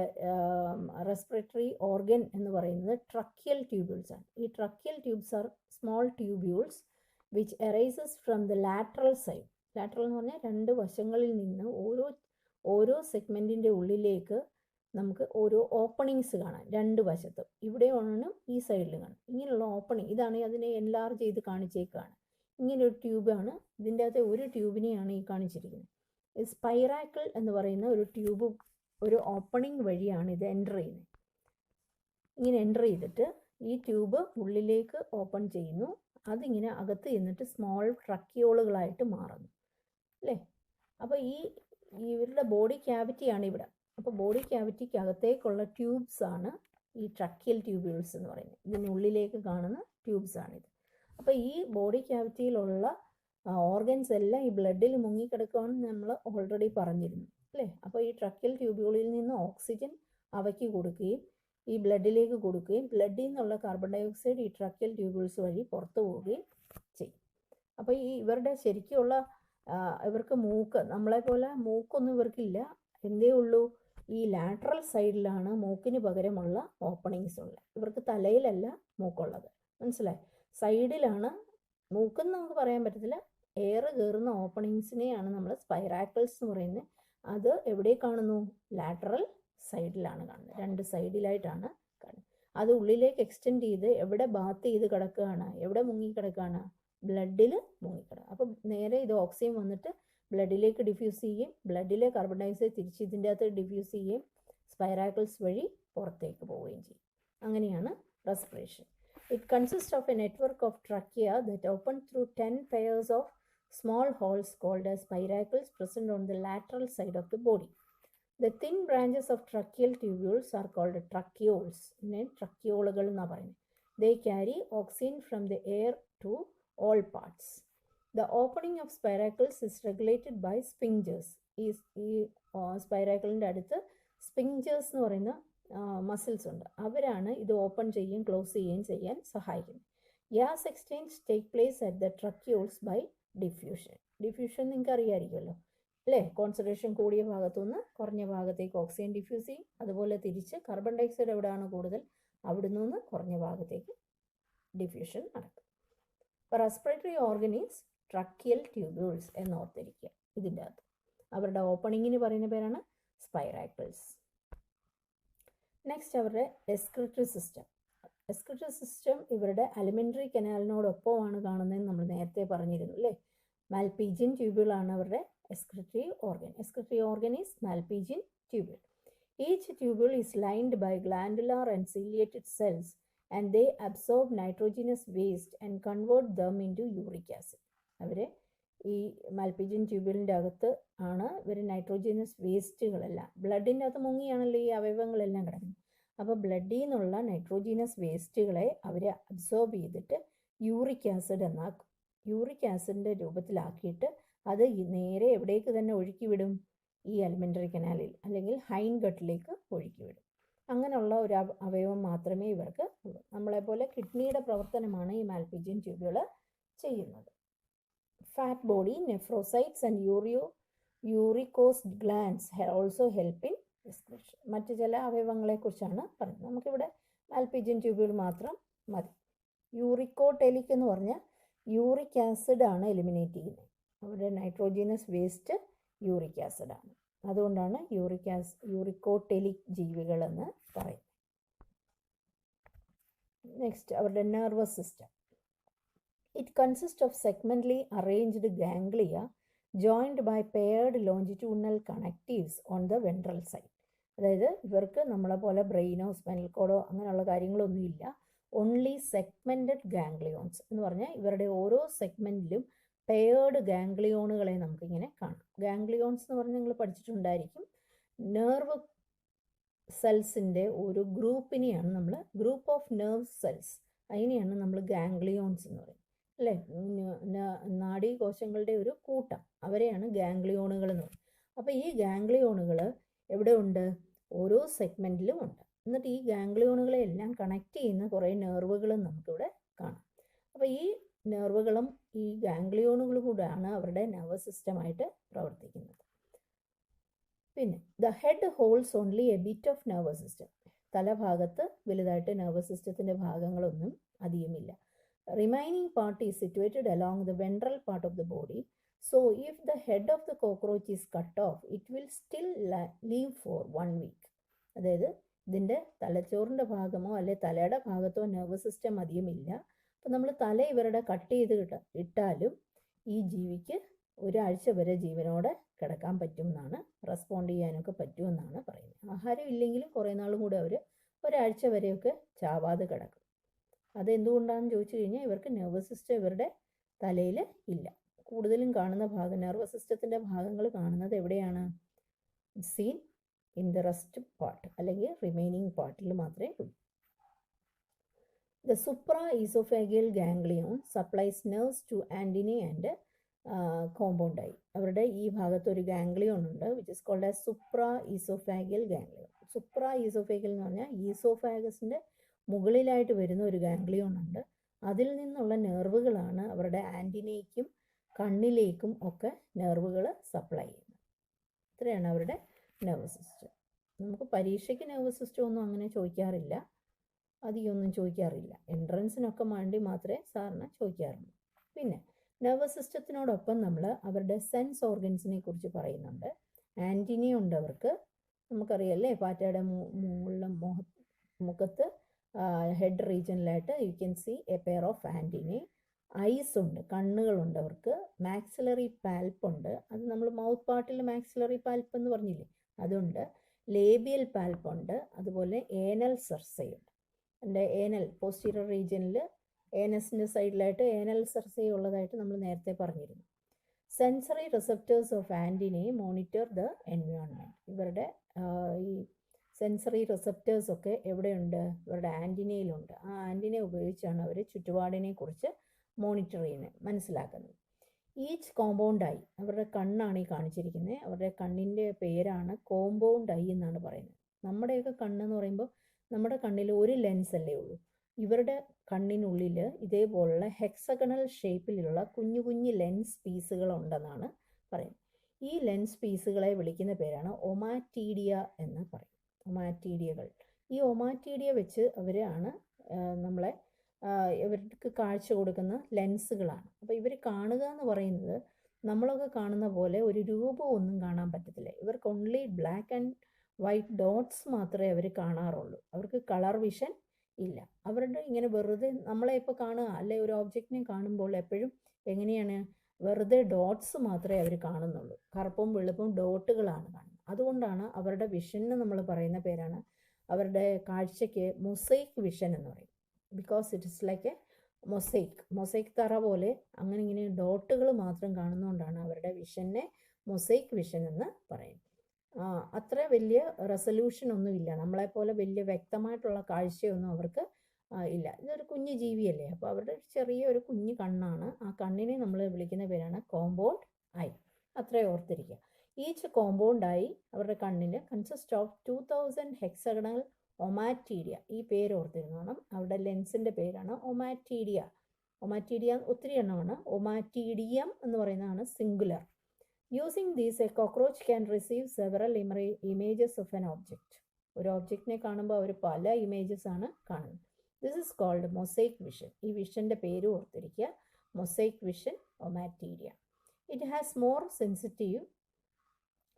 റെസ്പിറേറ്ററി ഓർഗൻ എന്ന് പറയുന്നത് ട്രക്കിയൽ ട്യൂബ്യൂൾസ് ആണ്. ഈ tracheal tubes are small tubules which arises from the lateral side. Lateral എന്ന് പറഞ്ഞാൽ 2 വശങ്ങളിൽ നിന്ന് ഓരോ സെഗ്മെൻറ്റിൻ്റെ ഉള്ളിലേക്ക് നമുക്ക് ഓരോ ഓപ്പണിങ്സ് കാണാം. 2 വശത്തും ഇവിടെ കാണും, ഈ സൈഡിൽ കാണും. ഇങ്ങനെയുള്ള ഓപ്പണിങ് ഇതാണ് അതിനെ എൻലാർജ് ചെയ്ത് കാണിച്ചേക്കാണ്. ഇങ്ങനൊരു ട്യൂബാണ്. ഇതിൻ്റെ അകത്തെ ഒരു ട്യൂബിനെയാണ് ഈ കാണിച്ചിരിക്കുന്നത്. സ്പൈറാക്കിൾ എന്ന് പറയുന്ന ഒരു ട്യൂബ്, ഒരു ഓപ്പണിംഗ് വഴിയാണ് ഇത് എൻ്റർ ചെയ്യുന്നത്. ഇങ്ങനെ എൻ്റർ ചെയ്തിട്ട് ഈ ട്യൂബ് ഉള്ളിലേക്ക് ഓപ്പൺ ചെയ്യുന്നു. അതിങ്ങനെ അകത്ത് ചെന്നിട്ട് സ്മോൾ ട്രക്കിയോളുകളായിട്ട് മാറുന്നു അല്ലേ. അപ്പോൾ ഇവരുടെ ബോഡി ക്യാവിറ്റിയാണ് ഇവിടെ. അപ്പോൾ ബോഡി ക്യാവിറ്റിക്ക് അകത്തേക്കുള്ള ട്യൂബ്സ് ആണ് ഈ ട്രക്കിയൽ ട്യൂബ്യൂൾസ് എന്ന് പറയുന്നത്. ഇതിനുള്ളിലേക്ക് കാണുന്ന ട്യൂബ്സ് ആണിത്. അപ്പോൾ ഈ ബോഡി ക്യാവിറ്റിയിലുള്ള ഓർഗൻസ് എല്ലാം ഈ ബ്ലഡിൽ മുങ്ങിക്കിടക്കുകയാണെന്ന് നമ്മൾ ഓൾറെഡി പറഞ്ഞിരുന്നു അല്ലേ. അപ്പോൾ ഈ ട്രക്കിയൽ ട്യൂബ്യൂളിൽ നിന്ന് ഓക്സിജൻ അവയ്ക്ക് കൊടുക്കുകയും ഈ ബ്ലഡിലേക്ക് കൊടുക്കുകയും ബ്ലഡിൽ നിന്നുള്ള കാർബൺ ഡൈ ഓക്സൈഡ് ഈ ട്രക്കിയൽ ട്യൂബ്യൂൾസ് വഴി പുറത്തു പോവുകയും ചെയ്യും. അപ്പോൾ ഇവരുടെ ശരിക്കുള്ള ഇവർക്ക് മൂക്ക്, നമ്മളെപ്പോലെ മൂക്കൊന്നും ഇവർക്കില്ല. എന്തേ ഉള്ളൂ, ഈ ലാറ്ററൽ സൈഡിലാണ് മൂക്കിന് പകരമുള്ള ഓപ്പണിങ്സ് ഉള്ളത്. ഇവർക്ക് തലയിലല്ല മൂക്കുള്ളത്, മനസ്സിലായി. സൈഡിലാണ് മൂക്കെന്ന് നമുക്ക് പറയാൻ പറ്റത്തില്ല. എയർ കയറുന്ന ഓപ്പണിങ്സിനെയാണ് നമ്മൾ സ്പൈറാക്കിൾസ് എന്ന് പറയുന്നത്. അത് എവിടെ കാണുന്നു? ലാറ്ററൽ സൈഡിലാണ് കാണുന്നത്. രണ്ട് സൈഡിലായിട്ടാണ് കാണുന്നത്. അത് ഉള്ളിലേക്ക് എക്സ്റ്റെൻഡ് ചെയ്ത് എവിടെ ബാത്ത് ചെയ്ത് കിടക്കുകയാണ്, എവിടെ മുങ്ങിക്കിടക്കുകയാണ്? ബ്ലഡിൽ മുങ്ങിക്കിടക്കുക. അപ്പം നേരെ ഇത് ഓക്സിജൻ വന്നിട്ട് ബ്ലഡിലേക്ക് ഡിഫ്യൂസ് ചെയ്യും. ബ്ലഡിലെ കാർബൺ ഡൈ ഓക്സൈഡ് തിരിച്ച് ഇതിൻ്റെ അകത്ത് ഡിഫ്യൂസ് ചെയ്യും. സ്പൈറാക്കിൾസ് വഴി പുറത്തേക്ക് പോവുകയും ചെയ്യും. അങ്ങനെയാണ് respiration. It consists of a network of trachea that open through 10 pairs of small holes called as spiracles present on the lateral side of the body. The thin branches of tracheal tubules are called tracheoles. Tracheoluകൾ എന്നാണ് പറയുന്നത്. They carry oxygen from the air to all parts. The opening of spiracles is regulated by sphincters. ഈ സ്പൈറാക്കിളിൻ്റെ അടുത്ത് സ്പിങ്ചേഴ്സ് എന്ന് പറയുന്ന muscles ഉണ്ട്. അവരാണ് ഇത് open ചെയ്യുകയും ക്ലോസ് ചെയ്യുകയും ചെയ്യാൻ സഹായിക്കുന്നത്. Gas exchange take place at the tracheoles by diffusion. Diffusion നിങ്ങൾക്ക് അറിയാമായിരിക്കുമല്ലോ അല്ലേ. കോൺസെൻട്രേഷൻ കൂടിയ ഭാഗത്തുനിന്ന് കുറഞ്ഞ ഭാഗത്തേക്ക് ഓക്സിജൻ ഡിഫ്യൂസ് ചെയ്യും. അതുപോലെ തിരിച്ച് കാർബൺ ഡൈ ഓക്സൈഡ് എവിടെയാണ് കൂടുതൽ അവിടെ നിന്ന് കുറഞ്ഞ ഭാഗത്തേക്ക് ഡിഫ്യൂഷൻ നടക്കും. അപ്പോൾ respiratory organ is tracheal tubules എന്നോർത്തിരിക്കുക. ഇതിൻ്റെ അകത്ത് അവരുടെ ഓപ്പണിങ്ങിന് പറയുന്ന പേരാണ് സ്പൈറാക്കിൾസ്. നെക്സ്റ്റ് അവരുടെ എക്സ്ക്രിറ്ററി സിസ്റ്റം. എക്സ്ക്രിറ്ററി സിസ്റ്റം ഇവരുടെ അലിമെൻ്ററി കനാലിനോടൊപ്പമാണ് കാണുന്നതെന്ന് നമ്മൾ നേരത്തെ പറഞ്ഞിരുന്നു അല്ലേ. മാൽപീജിയൻ ട്യൂബ്യൂളാണ് അവരുടെ excretory organ. Excretory organ is Malpighian tubule. Each tubule is lined by glandular and ciliated cells and they absorb nitrogenous waste and convert them into uric acid. അവർ ഈ മാൽപീജിയൻ ട്യൂബ്യൂളിൻ്റെ അകത്ത് ആണ് ഇവർ നൈട്രോജിനസ് വേസ്റ്റുകളെല്ലാം, ബ്ലഡിൻ്റെ അകത്ത് മുങ്ങിയാണല്ലോ ഈ അവയവങ്ങളെല്ലാം കിടക്കുന്നത്. അപ്പോൾ ബ്ലഡിൽ നിന്നുള്ള നൈട്രോജിനസ് വേസ്റ്റുകളെ അവർ അബ്സോർബ് ചെയ്തിട്ട് യൂറിക് ആസിഡ് എന്നാക്കും. യൂറിക് ആസിഡിൻ്റെ രൂപത്തിലാക്കിയിട്ട് അത് നേരെ എവിടേക്ക് തന്നെ ഒഴുക്കി വിടും? ഈ അലിമെൻ്ററി കനാലിൽ അല്ലെങ്കിൽ ഹൈൻ ഗട്ടിലേക്ക് ഒഴുക്കി വിടും. അങ്ങനെയുള്ള ഒരു അവയവം മാത്രമേ ഇവർക്ക് ഉള്ളൂ. നമ്മളെപ്പോലെ കിഡ്നിയുടെ പ്രവർത്തനമാണ് ഈ മാൽപീജിയൻ ട്യൂബ്യൂൾ ചെയ്യുന്നത്. Fat body, nephrocytes and uricose glands also help in excretion. മറ്റ് ചില അവയവങ്ങളെക്കുറിച്ചാണ് പറയുന്നത്. നമുക്കിവിടെ മാൽപീജിയൻ ട്യൂബ്യൂൾ മാത്രം മതി. യൂറിക്കോടെലിക് എന്ന് പറഞ്ഞാൽ യൂറിക് ആസിഡാണ് എലിമിനേറ്റ് ചെയ്യുന്നത്. അവരുടെ നൈട്രോജിനസ് വേസ്റ്റ് യൂറിക് ആസിഡാണ്. അതുകൊണ്ടാണ് യൂറിക്കോടെലിക് ജീവികളെന്ന് പറയുന്നത്. നെക്സ്റ്റ് അവരുടെ nervous system. It consists of segmentally arranged ganglia joined by paired longitudinal connectives on the ventral side. അതായത് ഇവർക്ക് നമ്മളെ പോലെ ബ്രെയിനോ സ്പൈനൽ കോഡോ അങ്ങനെയുള്ള കാര്യങ്ങളൊന്നുമില്ല. ഓൺലി സെഗ്മെൻറ്റഡ് ഗാംഗ്ലിയോൺസ് എന്ന് പറഞ്ഞാൽ ഇവരുടെ ഓരോ സെഗ്മെൻറ്റിലും പെയർഡ് ഗാംഗ്ലിയോണുകളെ നമുക്കിങ്ങനെ കാണാം. ഗാംഗ്ലിയോൺസ് എന്ന് പറഞ്ഞാൽ നിങ്ങൾ പഠിച്ചിട്ടുണ്ടായിരിക്കും. നെർവ് സെൽസിൻ്റെ ഒരു ഗ്രൂപ്പിനെയാണ് നമ്മൾ, ഗ്രൂപ്പ് ഓഫ് നെർവ് സെൽസ്, അതിനെയാണ് നമ്മൾ ഗാംഗ്ലിയോൺസ് എന്ന് പറയുന്നത് അല്ലേ. നാഡീകോശങ്ങളുടെ ഒരു കൂട്ടം, അവരെയാണ് ഗാംഗ്ലിയോണുകൾ എന്ന് പറയുന്നത്. അപ്പോൾ ഈ ഗാംഗ്ലിയോണുകൾ എവിടെ ഉണ്ട്? ഓരോ സെഗ്മെൻറ്റിലും ഉണ്ട്. എന്നിട്ട് ഈ ഗാംഗ്ലിയോണുകളെ എല്ലാം കണക്ട് ചെയ്യുന്ന കുറേ നെർവുകളും നമുക്കിവിടെ കാണാം. അപ്പോൾ ഈ നെർവുകളും ഈ ഗാംഗ്ലിയോണുകളും കൂടെയാണ് അവരുടെ നെർവസ് സിസ്റ്റമായിട്ട് പ്രവർത്തിക്കുന്നത്. പിന്നെ the head holds only a bit of nervous system. തലഭാഗത്ത് വലുതായിട്ട് നെർവസ് സിസ്റ്റത്തിൻ്റെ ഭാഗങ്ങളൊന്നും അധികമില്ല. Remaining part is situated along the ventral part of the body. So if the head of the cockroach is cut off, it will still live for 1 week. അതായത് ഇതിൻ്റെ തലച്ചോറിൻ്റെ ഭാഗമോ അല്ലെ തലയുടെ ഭാഗത്തോ nervous system അധികമില്ല. അപ്പോൾ നമ്മൾ തല ഇവരുടെ കട്ട് ചെയ്ത് ഇട്ടാലും ഈ ജീവിക്ക് ഒരാഴ്ച വരെ ജീവനോടെ കിടക്കാൻ പറ്റും എന്നാണ്, റെസ്പോണ്ട് ചെയ്യാനൊക്കെ പറ്റുമെന്നാണ് പറയുന്നത്. ആഹാരം ഇല്ലെങ്കിലും കുറേ നാളും കൂടെ അവർ ഒരാഴ്ച വരെയൊക്കെ ചാവാതെ കിടക്കും. അതെന്തുകൊണ്ടാണെന്ന് ചോദിച്ചു കഴിഞ്ഞാൽ ഇവർക്ക് നെർവസ് സിസ്റ്റം ഇവരുടെ തലയിൽ ഇല്ല. കൂടുതലും കാണുന്ന ഭാഗം, നെർവസ് സിസ്റ്റത്തിൻ്റെ ഭാഗങ്ങൾ കാണുന്നത് എവിടെയാണ്? Scene in the rest part അല്ലെങ്കിൽ റിമൈനിങ് പാർട്ടിൽ മാത്രമേ ഉള്ളൂ. The supraesophageal ganglion supplies nerves to antennae and compound eye. അവരുടെ ഈ ഭാഗത്ത് ഒരു ഗാംഗ്ലിയോൺ ഉണ്ട്, which is called as supraesophageal ganglion. supraesophageal എന്ന് പറഞ്ഞാൽ ഈസോഫാഗസിൻ്റെ മുകളിലായിട്ട് വരുന്ന ഒരു ഗാംഗ്ലിയോൺ ഉണ്ട്. അതിൽ നിന്നുള്ള നെർവുകളാണ് അവരുടെ ആൻറ്റിനയ്ക്കും കണ്ണിലേക്കും ഒക്കെ നെർവുകൾ സപ്ലൈ ചെയ്യുന്നത്. ഇത്രയാണ് അവരുടെ നെർവസ് സിസ്റ്റം. നമുക്ക് പരീക്ഷയ്ക്ക് നെർവസ് സിസ്റ്റം ഒന്നും അങ്ങനെ ചോദിക്കാറില്ല, അധികമൊന്നും ചോദിക്കാറില്ല. എൻട്രൻസിനൊക്കെ വേണ്ടി മാത്രമേ സാറിന് ചോദിക്കാറുള്ളൂ. പിന്നെ നെർവസ് സിസ്റ്റത്തിനോടൊപ്പം നമ്മൾ അവരുടെ സെൻസ് ഓർഗൻസിനെ കുറിച്ച് പറയുന്നുണ്ട്. ആൻറ്റിന ഉണ്ട് അവർക്ക്, നമുക്കറിയാമല്ലേ, പാറ്റയുടെ മുകളിലെ മുഖത്ത് ഹെഡ് റീജിയനിലായിട്ട് you can see a pair of antennae. Eyes ഉണ്ട്, കണ്ണുകളുണ്ട് അവർക്ക്. മാക്സിലറി പാൽപ്പ് ഉണ്ട്, അത് നമ്മൾ മൗത്ത് പാർട്ടിൽ മാക്സിലറി പാൽപ്പ് എന്ന് പറഞ്ഞില്ലേ, അതുണ്ട്. ലേബിയൽ പാൽപ്പ് ഉണ്ട്, അതുപോലെ ഏനൽ സെർസയുണ്ട്. എൻ്റെ ഏനൽ പോസ്റ്റീരിയർ റീജിയനിൽ ഏനസിൻ്റെ സൈഡിലായിട്ട് ഏനൽ സെർസൈ ഉള്ളതായിട്ട് നമ്മൾ നേരത്തെ പറഞ്ഞിരുന്നു. Sensory receptors of antennae monitor the environment. ഇവരുടെ ഈ സെൻസറി റിസപ്റ്റേഴ്സ് ഒക്കെ എവിടെയുണ്ട്? ഇവരുടെ ആൻറ്റിനയിലുണ്ട്. ആ ആൻറ്റിന ഉപയോഗിച്ചാണ് അവർ ചുറ്റുപാടിനെ കുറിച്ച് മോണിറ്റർ ചെയ്യുന്നത്, മനസ്സിലാക്കുന്നത്. ഈച്ച് കോമ്പൗണ്ട് ഐ, അവരുടെ കണ്ണാണ് ഈ കാണിച്ചിരിക്കുന്നത്. അവരുടെ കണ്ണിൻ്റെ പേരാണ് കോമ്പൗണ്ട് ഐ എന്നാണ് പറയുന്നത്. നമ്മുടെയൊക്കെ കണ്ണെന്ന് പറയുമ്പോൾ നമ്മുടെ കണ്ണിൽ ഒരു ലെൻസ് അല്ലേ ഉള്ളൂ. ഇവരുടെ കണ്ണിനുള്ളിൽ ഇതേപോലുള്ള ഹെക്സഗണൽ ഷേപ്പിലുള്ള കുഞ്ഞു കുഞ്ഞു ലെൻസ് പീസുകൾ ഉണ്ടെന്നാണ് പറയുന്നത്. ഈ ലെൻസ് പീസുകളെ വിളിക്കുന്ന പേരാണ് ഒമാറ്റീഡിയ എന്ന് പറയും. ഒമാറ്റീഡിയകൾ. ഈ ഒമാറ്റീഡിയ വെച്ച് അവരാണ് നമ്മളെ ഇവർക്ക് കാഴ്ച കൊടുക്കുന്ന ലെൻസുകളാണ്. അപ്പോൾ ഇവർ കാണുക എന്ന് പറയുന്നത് നമ്മളൊക്കെ കാണുന്ന പോലെ ഒരു രൂപമൊന്നും കാണാൻ പറ്റത്തില്ല. ഇവർക്ക് only black and white dots മാത്രമേ അവർ കാണാറുള്ളൂ. അവർക്ക് കളർ വിഷൻ ഇല്ല. അവരുടെ ഇങ്ങനെ വെറുതെ നമ്മളെ ഇപ്പോൾ കാണുക അല്ലെ, ഒരു ഓബ്ജക്റ്റിനെ കാണുമ്പോൾ എപ്പോഴും എങ്ങനെയാണ്, വെറുതെ ഡോട്ട്സ് മാത്രമേ അവർ കാണുന്നുള്ളൂ. കറുപ്പും വെളുപ്പും ഡോട്ടുകളാണ് കാണുന്നത്. അതുകൊണ്ടാണ് അവരുടെ വിഷന് നമ്മൾ പറയുന്ന പേരാണ്, അവരുടെ കാഴ്ചയ്ക്ക് മൊസൈക്ക് വിഷൻ എന്ന് പറയും. Because it is like A mosaic തറ പോലെ അങ്ങനെ ഇങ്ങനെ ഡോട്ടുകൾ മാത്രം കാണുന്നതുകൊണ്ടാണ് അവരുടെ വിഷനെ മൊസൈക്ക് വിഷൻ എന്ന് പറയുന്നത്. അത്ര വലിയ റെസൊല്യൂഷൻ ഒന്നുമില്ല, നമ്മളെപ്പോലെ വലിയ വ്യക്തമായിട്ടുള്ള കാഴ്ചയൊന്നും അവർക്ക് ഇല്ല. ഇതൊരു കുഞ്ഞു ജീവിയല്ലേ, അപ്പോൾ അവരുടെ ചെറിയൊരു കുഞ്ഞു കണ്ണാണ്. ആ കണ്ണിനെ നമ്മൾ വിളിക്കുന്ന പേരാണ് കോമ്പൗണ്ട് ഐ. അത്രയും ഓർത്തിരിക്കുക. ഈച്ച് കോമ്പൗണ്ട് ഐ അവരുടെ കണ്ണിൽ കൺസിസ്റ്റ് ഓഫ് 2000 ഹെക്സഗണൽ ഒമാറ്റീഡിയ. ഈ പേര് ഓർത്തിരുന്നോണം. അവരുടെ ലെൻസിൻ്റെ പേരാണ് ഒമാറ്റീഡിയ. ഒമാറ്റീഡിയ ഒത്തിരി എണ്ണമാണ്. ഒമാറ്റീഡിയം എന്ന് പറയുന്നതാണ് singular. Using these, a cockroach can receive several images of an object. ഒരു ഓബ്ജക്റ്റിനെ കാണുമ്പോൾ അവർ പല ഇമേജസ് ആണ് കാണുന്നത്. This is called mosaic vision. ഈ വിഷൻ്റെ പേര് ഓർത്തിരിക്കുക, mosaic vision ommatidia. It has more sensitive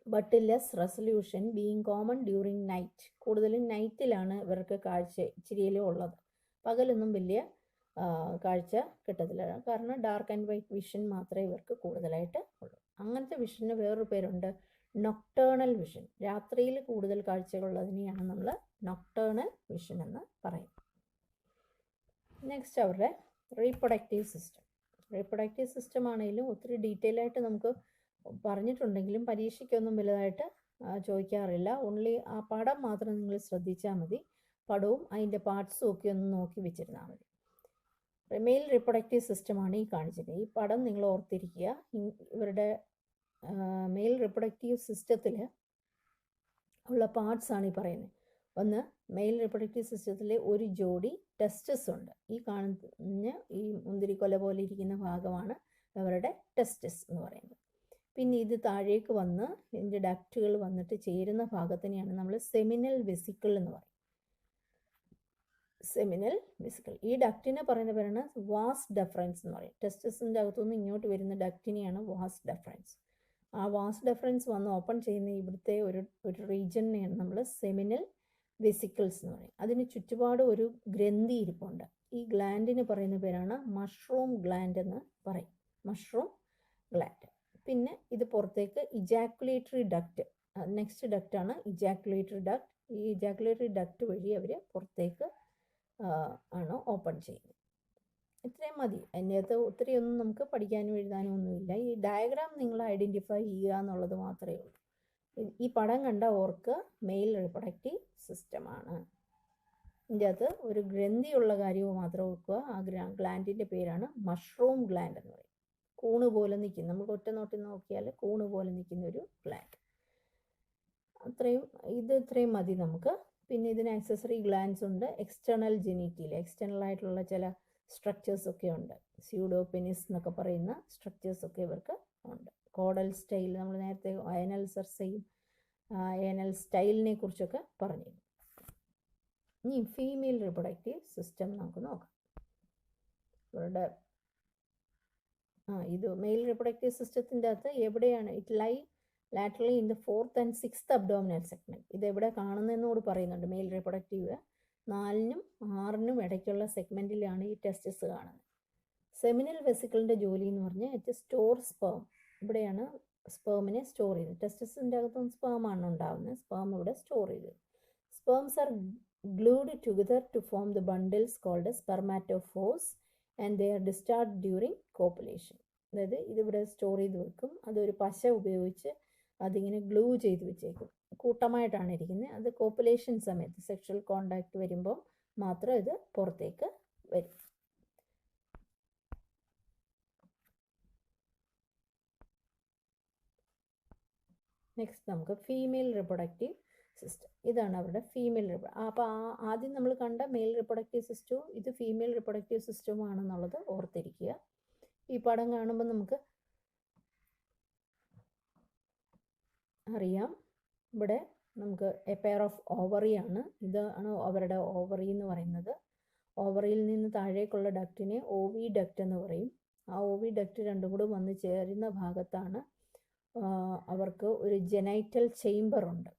but less resolution being common during night. കൂടുതലും നൈറ്റിലാണ് ഇവർക്ക് കാഴ്ച ഇച്ചിരിയിലും ഉള്ളത്. പകലൊന്നും വലിയ കാഴ്ച കിട്ടത്തില്ല, കാരണം ഡാർക്ക് ആൻഡ് വൈറ്റ് വിഷൻ മാത്രമേ ഇവർക്ക് കൂടുതലായിട്ട് ഉള്ളൂ. അങ്ങനത്തെ വിഷന് വേറൊരു പേരുണ്ട്, നൊക്ടേണൽ വിഷൻ. രാത്രിയിൽ കൂടുതൽ കാഴ്ചകളുള്ളതിനെയാണ് നമ്മൾ നൊക്ടേണൽ വിഷൻ എന്ന് പറയും. നെക്സ്റ്റ് അവരുടെ റീപ്രൊഡക്റ്റീവ് സിസ്റ്റം. റീപ്രൊഡക്റ്റീവ് സിസ്റ്റം ആണെങ്കിലും ഒത്തിരി ഡീറ്റെയിൽ ആയിട്ട് നമുക്ക് പറഞ്ഞിട്ടുണ്ടെങ്കിലും പരീക്ഷയ്ക്കൊന്നും വലുതായിട്ട് ചോദിക്കാറില്ല. ഓൺലി ആ പടം മാത്രം നിങ്ങൾ ശ്രദ്ധിച്ചാൽ മതി. പടവും അതിൻ്റെ പാർട്സും ഒക്കെ ഒന്ന് നോക്കി വെച്ചിരുന്നാൽ മതി. മെയിൽ റീപ്രൊഡക്റ്റീവ് സിസ്റ്റമാണ് ഈ കാണിച്ചിരിക്കുന്നത്. ഈ പടം നിങ്ങൾ ഓർത്തിരിക്കുക. ഇവരുടെ മെയിൽ റീപ്രൊഡക്റ്റീവ് സിസ്റ്റത്തിൽ ഉള്ള പാർട്സാണ് ഈ പറയുന്നത്. ഒന്ന്, മെയിൽ റീപ്രൊഡക്റ്റീവ് സിസ്റ്റത്തിലെ ഒരു ജോഡി ടെസ്റ്റസ് ഉണ്ട്. ഈ കാണുന്ന ഈ മുന്തിരിക്കൊല പോലെ ഇരിക്കുന്ന ഭാഗമാണ് അവരുടെ ടെസ്റ്റസ് എന്ന് പറയുന്നത്. പിന്നെ ഇത് താഴേക്ക് വന്ന് ഇതിൻ്റെ ഡക്റ്റുകൾ വന്നിട്ട് ചേരുന്ന ഭാഗത്തിനെയാണ് നമ്മൾ സെമിനൽ വെസിക്കിൾ എന്ന് പറയും. Seminal vesicle. ഈ ഡക്റ്റിനെ പറയുന്ന പേരാണ് വാസ് ഡെഫറൻസ് എന്ന് പറയും. ടെസ്റ്റസിൻ്റെ അകത്തുനിന്ന് ഇങ്ങോട്ട് വരുന്ന ഡക്റ്റിനെയാണ് വാസ് ഡെഫറൻസ്. ആ വാസ് ഡെഫറൻസ് വന്ന് ഓപ്പൺ ചെയ്യുന്ന ഇവിടുത്തെ ഒരു റീജിയനെയാണ് നമ്മൾ സെമിനൽ വെസിക്കിൾസ് എന്ന് പറയും. അതിന് ചുറ്റുപാട് ഒരു ഗ്രന്ഥി ഇരിപ്പുണ്ട്. ഈ ഗ്ലാൻഡിന് പറയുന്ന പേരാണ് മഷ്റൂം ഗ്ലാൻഡ് എന്ന് പറയും. Mushroom gland. പിന്നെ ഇത് പുറത്തേക്ക് ഇജാക്കുലേറ്ററി ഡക്റ്റ്, നെക്സ്റ്റ് ഡക്റ്റാണ് ഇജാക്കുലേറ്ററി ഡക്റ്റ്. ഈ ഇജാക്കുലേറ്ററി ഡക്റ്റ് വഴി അവർ പുറത്തേക്ക് ആണ് ഓപ്പൺ ചെയ്യുന്നത്. ഇത്രയും മതി. അതിനകത്ത് ഒത്തിരി ഒന്നും നമുക്ക് പഠിക്കാനും എഴുതാനും ഒന്നുമില്ല. ഈ ഡയഗ്രാം നിങ്ങൾ ഐഡൻറ്റിഫൈ ചെയ്യുക എന്നുള്ളത് മാത്രമേ ഉള്ളൂ. ഈ പടം കണ്ട ഓർക്ക് മെയിൽ റിപ്രൊഡക്റ്റീവ് സിസ്റ്റമാണ്. ഇതിൻ്റെ അകത്ത് ഒരു ഗ്രന്ഥിയുള്ള കാര്യവും മാത്രം ഓർക്കുക. ആ ഗ്ലാൻഡിൻ്റെ പേരാണ് മഷ്റൂം ഗ്ലാൻഡ് എന്ന് പറയും. കൂണ് പോലെ നിൽക്കും, നമുക്ക് ഒറ്റ നോട്ടിൽ നോക്കിയാൽ കൂണ് പോലെ നിൽക്കുന്ന ഒരു ഗ്ലാൻഡ്. ഇത്രയും മതി നമുക്ക്. പിന്നെ ഇതിന് ആക്സസറി ഗ്ലാൻഡ്സ് ഉണ്ട്. എക്സ്റ്റേണൽ ജെനിറ്റൽ, എക്സ്റ്റേണൽ ആയിട്ടുള്ള ചില സ്ട്രക്ചേഴ്സ് ഒക്കെ ഉണ്ട്. സ്യൂഡോപെനിസ് എന്നൊക്കെ പറയുന്ന സ്ട്രക്ചേഴ്സ് ഒക്കെ ഇവർക്ക് ഉണ്ട്. കോഡൽ സ്റ്റൈൽ, നമ്മൾ നേരത്തെ അയനൽ സെർസയും അയനൽ സ്റ്റൈലിനെ കുറിച്ചൊക്കെ പറഞ്ഞു. ഇനി ഫീമെയിൽ റിപ്രൊഡക്റ്റീവ് സിസ്റ്റം നമുക്ക് നോക്കാം. ഇവരുടെ ഇത് മെയിൽ റിപ്രൊഡക്റ്റീവ് സിസ്റ്റത്തിൻ്റെ അകത്ത് എവിടെയാണ്? It lie laterally in the 4th and 6th abdominal segment. ഇത് എവിടെ കാണുന്നതെന്നോട് പറയുന്നുണ്ട്. മെയിൽ റിപ്രൊഡക്റ്റീവ് 4നും 6നും ഇടയ്ക്കുള്ള സെഗ്മെൻറ്റിലാണ് ഈ ടെസ്റ്റിസ് കാണുന്നത്. സെമിനൽ വെസിക്കിളിൻ്റെ ജോലി എന്ന് പറഞ്ഞാൽ ഇറ്റ് സ്റ്റോർ സ്പേം. ഇവിടെയാണ് സ്പേമിനെ സ്റ്റോർ ചെയ്യുന്നത്. ടെസ്റ്റിസിൻ്റെ അകത്തും സ്പേമാണ് ഉണ്ടാകുന്നത്. സ്പേം ഇവിടെ സ്റ്റോർ ചെയ്ത്. Sperms are glued together to form the bundles called as spermatophores and they are discharged during copulation. അതായത് ഇതിവിടെ സ്റ്റോർ ചെയ്ത് വെക്കും. അതൊരു പശ ഉപയോഗിച്ച് അതിങ്ങനെ ഗ്ലൂ ചെയ്ത് വെച്ചേക്കും. കൂട്ടമായിട്ടാണ് ഇരിക്കുന്നത്. അത് കോപ്പുലേഷൻ സമയത്ത് സെക്ഷൽ കോണ്ടാക്ട് വരുമ്പോൾ മാത്രം ഇത് പുറത്തേക്ക് വരും. നെക്സ്റ്റ് നമുക്ക് ഫീമെയിൽ റിപ്രൊഡക്റ്റീവ് സിസ്റ്റം. ഇതാണ് അവരുടെ ഫീമെയിൽ അപ്പോൾ ആദ്യം നമ്മൾ കണ്ട മെയിൽ റിപ്രൊഡക്റ്റീവ് സിസ്റ്റവും ഇത് ഫീമെയിൽ റിപ്രൊഡക്റ്റീവ് സിസ്റ്റവും ആണെന്നുള്ളത് ഓർത്തിരിക്കുക. ഈ പടം കാണുമ്പോൾ നമുക്ക് അറിയാം. ഇവിടെ നമുക്ക് എ പെയർ ഓഫ് ഓവറി ആണ്. ഇതാണ് അവരുടെ ഓവറി എന്ന് പറയുന്നത്. ഓവറിയിൽ നിന്ന് താഴേക്കുള്ള ഡക്റ്റിനെ ഓവി ഡക്റ്റ് എന്ന് പറയും. ആ ഓവി ഡക്റ്റ് രണ്ടും കൂടി വന്ന് ചേരുന്ന ഭാഗത്താണ് അവർക്ക് ഒരു ജെനൈറ്റൽ ചേംബർ ഉണ്ട്.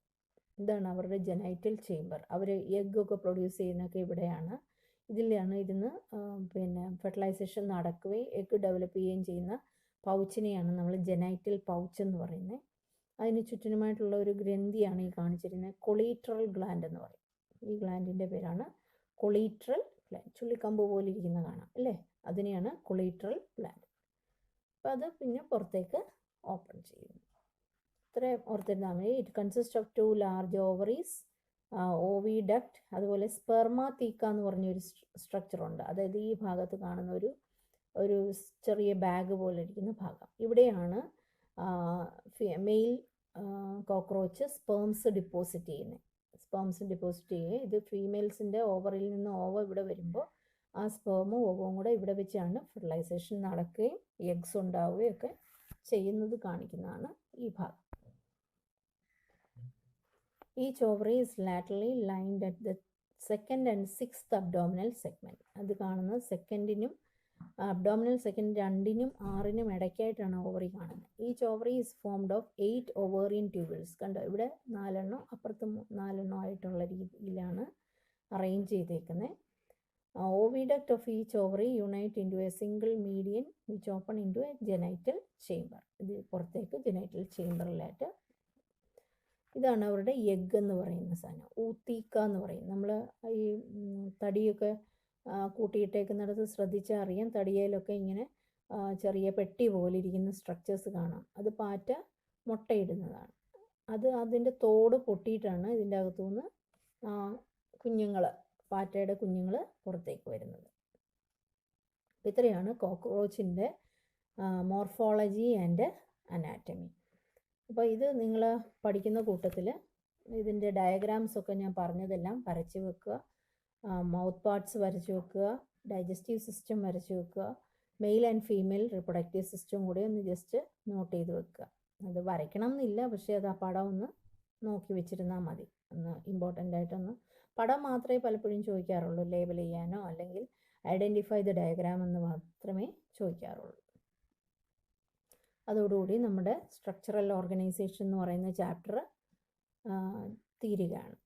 ഇതാണ് അവരുടെ ജെനൈറ്റൽ ചേംബർ. അവർ എഗ്ഗൊക്കെ പ്രൊഡ്യൂസ് ചെയ്യുന്നതൊക്കെ ഇവിടെയാണ്. ഇതിലാണ് ഇരുന്ന് പിന്നെ ഫെർട്ടിലൈസേഷൻ നടക്കുകയും എഗ്ഗ് ഡെവലപ്പ് ചെയ്യുകയും ചെയ്യുന്ന പൗച്ചിനെയാണ് നമ്മൾ ജെനൈറ്റൽ പൗച്ച് എന്ന് പറയുന്നത്. അതിന് ചുറ്റിനുമായിട്ടുള്ള ഒരു ഗ്രന്ഥിയാണ് ഈ കാണിച്ചിരുന്നത്. കൊളീട്രൽ ഗ്ലാൻഡ് എന്ന് പറയും. ഈ ഗ്ലാൻഡിൻ്റെ പേരാണ് കൊളീട്രൽ ഗ്ലാൻഡ്. ചുള്ളിക്കമ്പ് പോലെ ഇരിക്കുന്ന കാണാം അല്ലേ? അതിനെയാണ് കൊളീട്രൽ ഗ്ലാൻഡ്. അപ്പോൾ അത് പിന്നെ പുറത്തേക്ക് ഓപ്പൺ ചെയ്യുന്നു. ഇത്രയും ഓർത്തിരുന്നാൽ മതി. It consist of 2 large ovaries, oviduct, അതുപോലെ സ്പെർമാതീക്ക എന്ന് പറഞ്ഞൊരു സ്ട്രക്ചറുണ്ട്. അതായത് ഈ ഭാഗത്ത് കാണുന്ന ഒരു ചെറിയ ബാഗ് പോലെ ഇരിക്കുന്ന ഭാഗം. ഇവിടെയാണ് മെയിൽ കോക്രോച്ച് സ്പേംസ് ഡിപ്പോസിറ്റ് ചെയ്യുക. ഇത് ഫീമെയിൽസിൻ്റെ ഓവറിൽ നിന്ന് ഓവ ഇവിടെ വരുമ്പോൾ ആ സ്പേമും ഓവവും കൂടെ ഇവിടെ വെച്ചാണ് ഫെർട്ടിലൈസേഷൻ നടക്കുകയും എഗ്സ് ഉണ്ടാവുകയും ഒക്കെ ചെയ്യുന്നത് കാണിക്കുന്നതാണ് ഈ ഭാഗം. Each ovary is laterally lined at the 2nd and 6th abdominal segment. അത് കാണുന്നത് സെക്കൻഡിനും അബ്ഡോമിനൽ സെക്കൻഡ് 2നും 6നും ഇടയ്ക്കായിട്ടാണ് ഓവറി കാണുന്നത്. Each ovary is formed of 8 ovarian tubules. കണ്ടോ, ഇവിടെ 4 എണ്ണം അപ്പുറത്ത് 4 എണ്ണം ആയിട്ടുള്ള രീതിയിലാണ് അറേഞ്ച് ചെയ്തേക്കുന്നത്. Oviduct of each ovary unite into A single median which open into A genital chamber. ഇത് പുറത്തേക്ക് ജെനൈറ്റൽ ചേംബറിലായിട്ട്. ഇതാണ് അവരുടെ എഗ്ഗ് എന്ന് പറയുന്ന സാധനം. ഊത്തീക്ക എന്ന് പറയും. നമ്മൾ ഈ തടിയൊക്കെ കൂട്ടിയിട്ടേക്കുന്നിടത്ത് ശ്രദ്ധിച്ചാൽ അറിയാം. തടിയയിലൊക്കെ ഇങ്ങനെ ചെറിയ പെട്ടി പോലെ ഇരിക്കുന്ന സ്ട്രക്ചേഴ്സ് കാണാം. അത് പാറ്റ മുട്ടയിടുന്നതാണ്. അതിൻ്റെ തോട് പൊട്ടിയിട്ടാണ് ഇതിൻ്റെ അകത്തുനിന്ന് പാറ്റയുടെ കുഞ്ഞുങ്ങൾ പുറത്തേക്ക് വരുന്നത്. ഇത്രയാണ് കോക്രോച്ചിൻ്റെ മോർഫോളജി ആൻഡ് അനാറ്റമി. അപ്പോൾ ഇത് നിങ്ങൾ പഠിക്കുന്ന കൂട്ടത്തിൽ ഇതിൻ്റെ ഡയഗ്രാംസൊക്കെ ഞാൻ പറഞ്ഞതെല്ലാം വരച്ച് വെക്കുക. മൗത്ത് പാർട്സ് വരച്ച് വെക്കുക, ഡൈജസ്റ്റീവ് സിസ്റ്റം വരച്ച് വെക്കുക, male and female reproductive system കൂടി ഒന്ന് ജസ്റ്റ് നോട്ട് ചെയ്ത് വെക്കുക. അത് വരയ്ക്കണം എന്നില്ല, പക്ഷേ അത് ആ പടം ഒന്ന് നോക്കി വെച്ചിരുന്നാൽ മതി. ഒന്ന് ഇമ്പോർട്ടൻ്റ് ആയിട്ടൊന്ന് പടം മാത്രമേ പലപ്പോഴും ചോദിക്കാറുള്ളൂ. ലേബൽ ചെയ്യാനോ അല്ലെങ്കിൽ ഐഡൻറ്റിഫൈ ദ ഡയഗ്രാം എന്ന് മാത്രമേ ചോദിക്കാറുള്ളൂ. അതോടുകൂടി നമ്മുടെ സ്ട്രക്ചറൽ ഓർഗനൈസേഷൻ എന്ന് പറയുന്ന ചാപ്റ്റർ തീരുകയാണ്.